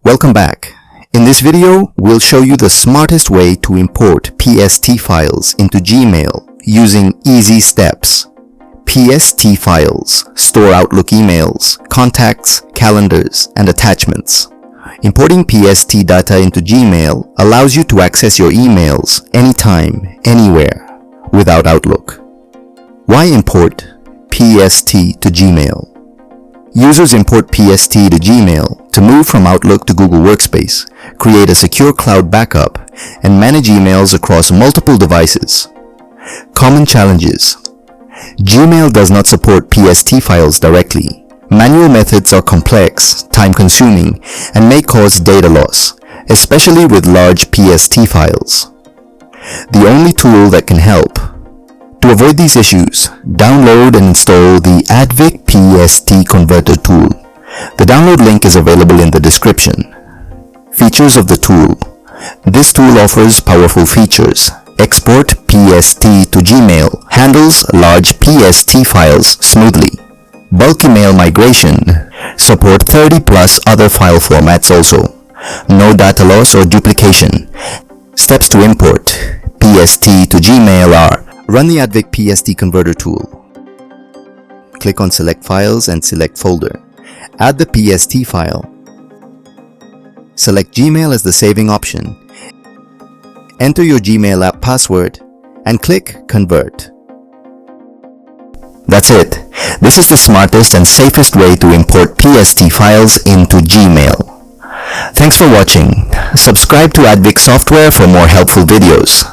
Welcome back. In this video, we'll show you the smartest way to import PST files into Gmail using easy steps. PST files store Outlook emails, contacts, calendars, and attachments. Importing PST data into Gmail allows you to access your emails anytime, anywhere, without Outlook. Why import PST to Gmail? Users import PST to Gmail to move from Outlook to Google Workspace, create a secure cloud backup, and manage emails across multiple devices. Common challenges. Gmail does not support PST files directly. Manual methods are complex, time-consuming, and may cause data loss, especially with large PST files. The only tool that can help. To avoid these issues, download and install the Advic PST Converter tool. The download link is available in the description. Features of the tool. This tool offers powerful features. Export PST to Gmail, handles large PST files smoothly. Bulk email migration, support 30 plus other file formats also. No data loss or duplication. Steps to import PST to Gmail are: run the Advic PST Converter tool. Click on Select Files and select Folder. Add the PST file. Select Gmail as the saving option. Enter your Gmail app password and click Convert. That's it. This is the smartest and safest way to import PST files into Gmail. Thanks for watching. Subscribe to Advic Software for more helpful videos.